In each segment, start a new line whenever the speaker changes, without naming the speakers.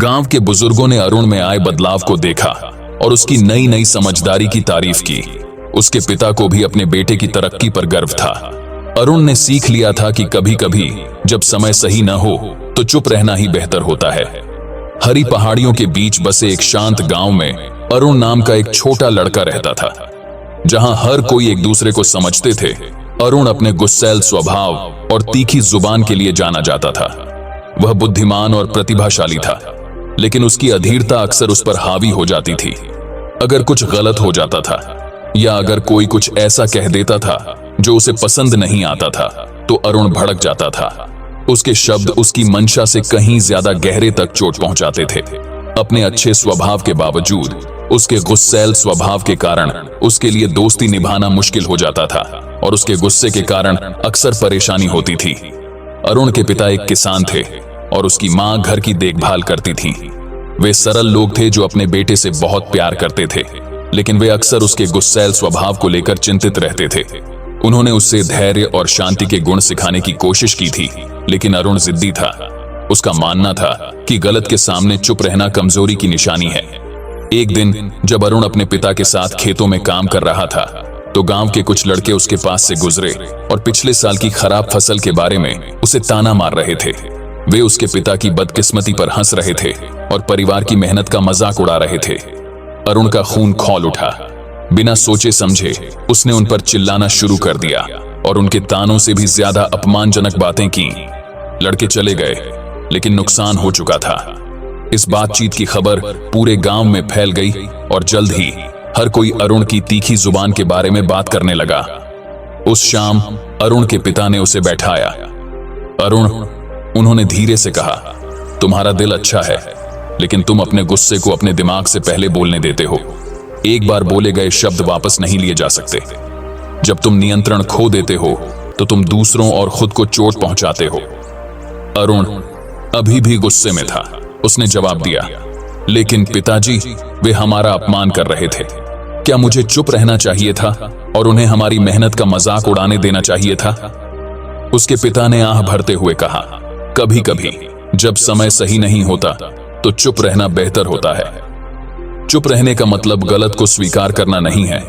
गांव के बुजुर्गों ने अरुण में आए बदलाव को देखा और उसकी नई नई समझदारी की तारीफ की। उसके पिता को भी अपने बेटे की तरक्की पर गर्व था। अरुण ने सीख लिया था कि कभी कभी जब समय सही न हो तो चुप रहना ही बेहतर होता है। हरी पहाड़ियों के बीच बसे एक शांत गांव में अरुण नाम का एक छोटा लड़का रहता था। जहां हर कोई एक दूसरे को समझते थे, अरुण अपने गुस्सैल स्वभाव और तीखी जुबान के लिए जाना जाता था। वह बुद्धिमान और प्रतिभाशाली था, लेकिन उसकी अधीरता अक्सर उस पर हावी हो जाती थी। अगर कुछ गलत हो जाता था या अगर कोई कुछ ऐसा कह देता था जो उसे पसंद नहीं आता था, तो अरुण भड़क जाता था। उसके शब्द उसकी मंशा से कहीं ज्यादा गहरे तक चोट पहुंचाते थे। अपने अच्छे स्वभाव के बावजूद उसके गुस्सैल स्वभाव के कारण उसके लिए दोस्ती निभाना मुश्किल हो जाता था और उसके गुस्से के कारण अक्सर परेशानी होती थी। अरुण के पिता एक किसान थे और उसकी मां घर की देखभाल करती थी। वे सरल लोग थे जो अपने बेटे से बहुत प्यार करते थे, लेकिन वे अक्सर उसके गुस्सैल स्वभाव को लेकर चिंतित रहते थे। उन्होंने उससे धैर्य और शांति के गुण सिखाने की कोशिश की थी, लेकिन अरुण जिद्दी था। उसका मानना था कि गलत के सामने चुप रहना कमजोरी की निशानी है। एक दिन जब अरुण अपने पिता के साथ खेतों में काम कर रहा था, तो गांव के कुछ लड़के उसके पास से गुजरे और पिछले साल की खराब फसल के बारे में उसे ताना मार रहे थे। वे उसके पिता की बदकिस्मती पर हंस रहे थे और परिवार की मेहनत का मजाक उड़ा रहे थे। अरुण का खून खौल उठा। बिना सोचे समझे उसने उन पर चिल्लाना शुरू कर दिया और उनके तानों से भी ज्यादा अपमानजनक बातें की। लड़के चले गए, लेकिन नुकसान हो चुका था। इस बातचीत की खबर पूरे गांव में फैल गई और जल्द ही हर कोई अरुण की तीखी जुबान के बारे में बात करने लगा। उस शाम अरुण के पिता ने उसे बैठाया। अरुण, उन्होंने धीरे से कहा, तुम्हारा दिल अच्छा है, लेकिन तुम अपने गुस्से को अपने दिमाग से पहले बोलने देते हो। एक बार बोले गए शब्द वापस नहीं लिए जा सकते। जब तुम नियंत्रण खो देते हो तो तुम दूसरों और खुद को चोट पहुंचाते हो। अरुण अभी भी गुस्से में था। उसने जवाब दिया, लेकिन पिताजी, वे हमारा अपमान कर रहे थे। क्या मुझे चुप रहना चाहिए था और उन्हें हमारी मेहनत का मजाक उड़ाने देना चाहिए था? उसके पिता ने आह भरते हुए कहा, कभी कभी जब समय सही नहीं होता तो चुप रहना बेहतर होता है। चुप रहने का मतलब गलत को स्वीकार करना नहीं है,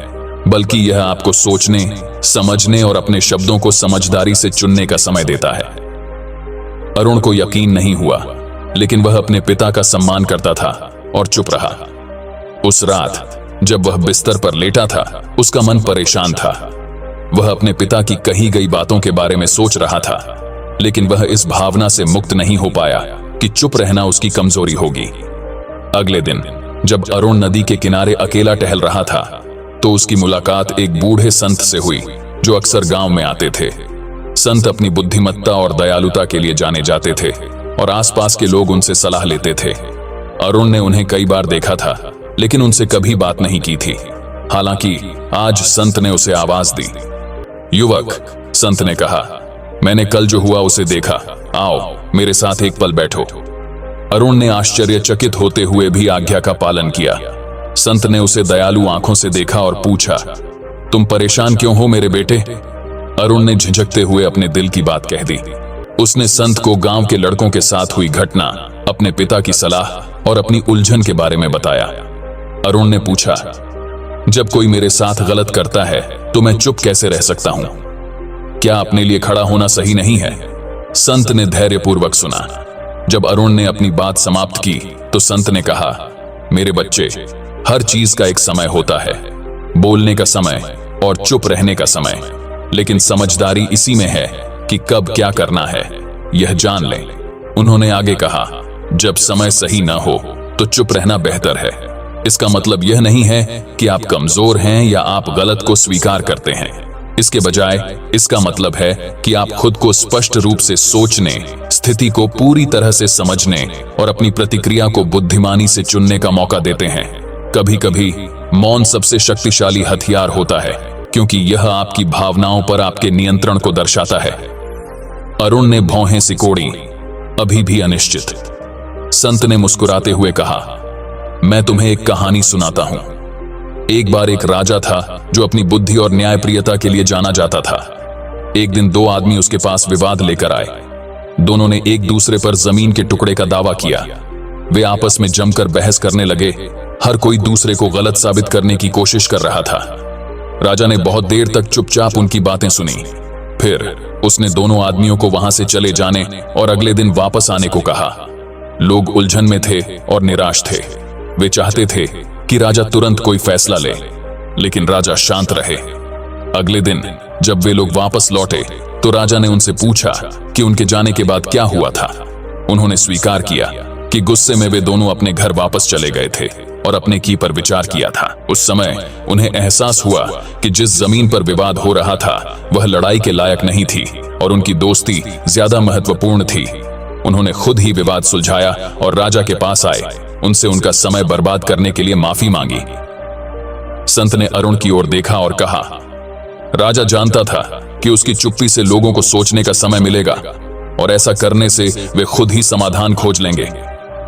बल्कि यह आपको सोचने, समझने और अपने शब्दों को समझदारी से चुनने का समय देता है। अरुण को यकीन नहीं हुआ, लेकिन वह अपने पिता का सम्मान करता था और चुप रहा। उस रात जब वह बिस्तर पर लेटा था, उसका मन परेशान था। वह अपने पिता की कही गई बातों के बारे में सोच रहा था, लेकिन वह इस भावना से मुक्त नहीं हो पाया कि चुप रहना उसकी कमजोरी होगी। अगले दिन जब अरुण नदी के किनारे अकेला टहल रहा था, तो उसकी मुलाकात एक बूढ़े संत से हुई जो अक्सर गांव में आते थे। संत अपनी बुद्धिमत्ता और दयालुता के लिए जाने जाते थे और आसपास के लोग उनसे सलाह लेते थे। अरुण ने उन्हें कई बार देखा था, लेकिन उनसे कभी बात नहीं की थी। हालांकि आज संत ने उसे आवाज दी। युवक, संत ने कहा, मैंने कल जो हुआ उसे देखा। आओ मेरे साथ एक पल बैठो। अरुण ने आश्चर्यचकित होते हुए भी आज्ञा का पालन किया। संत ने उसे दयालु आंखों से देखा और पूछा, तुम परेशान क्यों हो मेरे बेटे? अरुण ने झिझकते हुए अपने दिल की बात कह दी। उसने संत को गांव के लड़कों के साथ हुई घटना, अपने पिता की सलाह और अपनी उलझन के बारे में बताया। अरुण ने पूछा, जब कोई मेरे साथ गलत करता है तो मैं चुप कैसे रह सकता हूं? क्या अपने लिए खड़ा होना सही नहीं है? संत ने धैर्यपूर्वक सुना। जब अरुण ने अपनी बात समाप्त की तो संत ने कहा, मेरे बच्चे, हर चीज का एक समय होता है, बोलने का समय और चुप रहने का समय, लेकिन समझदारी इसी में है कि कब क्या करना है, यह जान लें। उन्होंने आगे कहा, जब समय सही न हो तो चुप रहना बेहतर है। इसका मतलब यह नहीं है कि आप कमजोर हैं या आप गलत को स्वीकार करते हैं। इसके बजाय इसका मतलब है कि आप खुद को स्पष्ट रूप से सोचने, स्थिति को पूरी तरह से समझने और अपनी प्रतिक्रिया को बुद्धिमानी से चुनने का मौका देते हैं। कभी कभी मौन सबसे शक्तिशाली हथियार होता है, क्योंकि यह आपकी भावनाओं पर आपके नियंत्रण को दर्शाता है। अरुण ने भौहें सिकोड़ी, अभी भी अनिश्चित। संत ने मुस्कुराते हुए कहा, मैं तुम्हें एक कहानी सुनाता हूं। एक बार एक राजा था जो अपनी बुद्धि और न्यायप्रियता के लिए जाना जाता था। एक दिन दो आदमी उसके पास विवाद लेकर आए। दोनों ने एक दूसरे पर जमीन के टुकड़े का दावा किया। वे आपस में जमकर बहस करने लगे। हर कोई दूसरे को गलत साबित करने की कोशिश कर रहा था। राजा ने बहुत देर तक चुपचाप उनकी बातें सुनी। फिर उसने दोनों आदमियों को वहां से चले जाने और अगले दिन वापस आने को कहा। लोग उलझन में थे और निराश थे। वे चाहते थे कि राजा तुरंत कोई फैसला ले, लेकिन राजा शांत रहे। अगले दिन जब वे लोग वापस लौटे तो राजा ने उनसे पूछा कि उनके जाने के बाद क्या हुआ था। उन्होंने स्वीकार किया कि गुस्से में वे दोनों अपने घर वापस चले गए थे और अपने की पर विचार किया था। उस समय उन्हें एहसास हुआ कि जिस जमीन पर विवाद हो रहा था वह लड़ाई के लायक नहीं थी और उनकी दोस्ती ज्यादा महत्वपूर्ण थी। उन्होंने खुद ही विवाद सुलझाया और राजा के पास आए, उनसे उनका समय बर्बाद करने के लिए माफी मांगी। संत ने अरुण की ओर देखा और कहा, राजा जानता था कि उसकी चुप्पी से लोगों को सोचने का समय मिलेगा और ऐसा करने से वे खुद ही समाधान खोज लेंगे।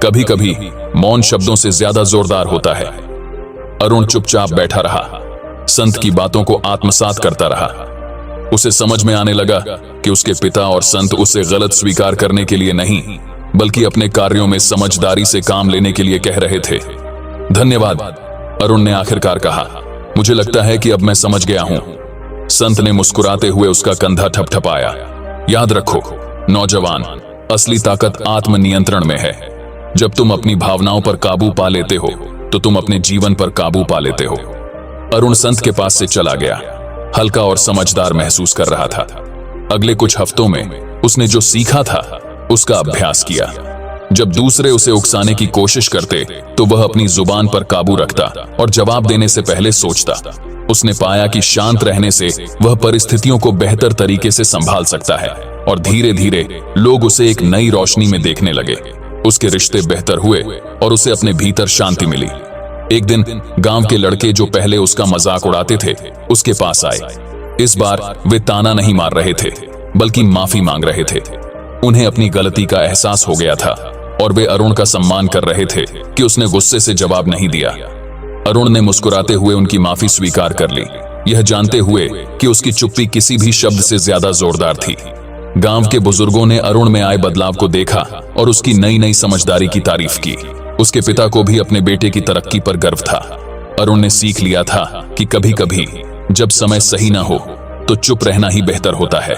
कभी कभी मौन शब्दों से ज्यादा जोरदार होता है। अरुण चुपचाप बैठा रहा, संत की बातों को आत्मसात करता रहा। उसे समझ में आने लगा कि उसके पिता और संत उसे गलत स्वीकार करने के लिए नहीं, बल्कि अपने कार्यों में समझदारी से काम लेने के लिए कह रहे थे। धन्यवाद, अरुण ने आखिरकार कहा। मुझे लगता है कि अब मैं समझ गया हूं। संत ने मुस्कुराते हुए उसका कंधा ठपठपाया। याद रखो नौजवान, असली ताकत आत्मनियंत्रण में है। जब तुम अपनी भावनाओं पर काबू पा लेते हो तो तुम अपने जीवन पर काबू पा लेते हो। अरुण संत के पास से चला गया, हल्का और समझदार महसूस कर रहा था। अगले कुछ हफ्तों में उसने जो सीखा था उसका अभ्यास किया। जब दूसरे उसे उकसाने की कोशिश करते तो वह अपनी जुबान पर काबू रखता और जवाब देने से पहले सोचता। उसने पाया कि शांत रहने से वह परिस्थितियों को बेहतर तरीके से संभाल सकता है और धीरे धीरे लोग उसे एक नई रोशनी में देखने लगे। उसके रिश्ते बेहतर हुए और उसे अपने भीतर शांति मिली। एक दिन गांव के लड़के जो पहले उसका मजाक उड़ाते थे उसके पास आए। इस बार वे ताना नहीं मार रहे थे बल्कि माफी मांग रहे थे। उन्हें अपनी गलती का एहसास हो गया था और वे अरुण का सम्मान कर रहे थे कि उसने गुस्से से जवाब नहीं दिया। अरुण ने मुस्कुराते हुए उनकी माफी स्वीकार कर ली, यह जानते हुए कि उसकी चुप्पी किसी भी शब्द से ज्यादा जोरदार थी। गांव के बुजुर्गों ने अरुण में आए बदलाव को देखा और उसकी नई नई समझदारी की तारीफ की। उसके पिता को भी अपने बेटे की तरक्की पर गर्व था। अरुण ने सीख लिया था कि कभी कभी जब समय सही ना हो तो चुप रहना ही बेहतर होता है।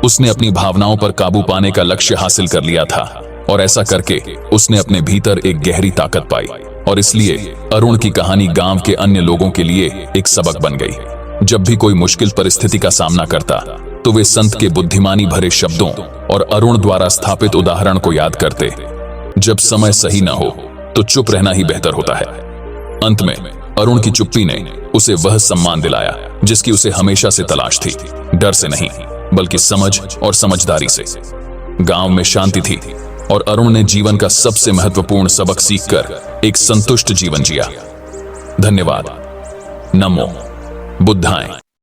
उसने अपनी भावनाओं पर काबू पाने का लक्ष्य हासिल कर लिया था और ऐसा करके उसने अपने भीतर एक गहरी ताकत पाई और इसलिए अरुण की कहानी गांव के अन्य लोगों के लिए एक सबक बन गई। जब भी कोई मुश्किल परिस्थिति का सामना करता तो वे संत के बुद्धिमानी भरे शब्दों और अरुण द्वारा स्थापित उदाहरण को याद करते। जब समय सही ना हो तो चुप रहना ही बेहतर होता है। अंत में अरुण की चुप्पी ने उसे वह सम्मान दिलाया जिसकी उसे हमेशा से तलाश थी, डर से नहीं बल्कि समझ और समझदारी से। गांव में शांति थी और अरुण ने जीवन का सबसे महत्वपूर्ण सबक सीखकर एक संतुष्ट जीवन जिया। धन्यवाद। नमो बुद्धाय।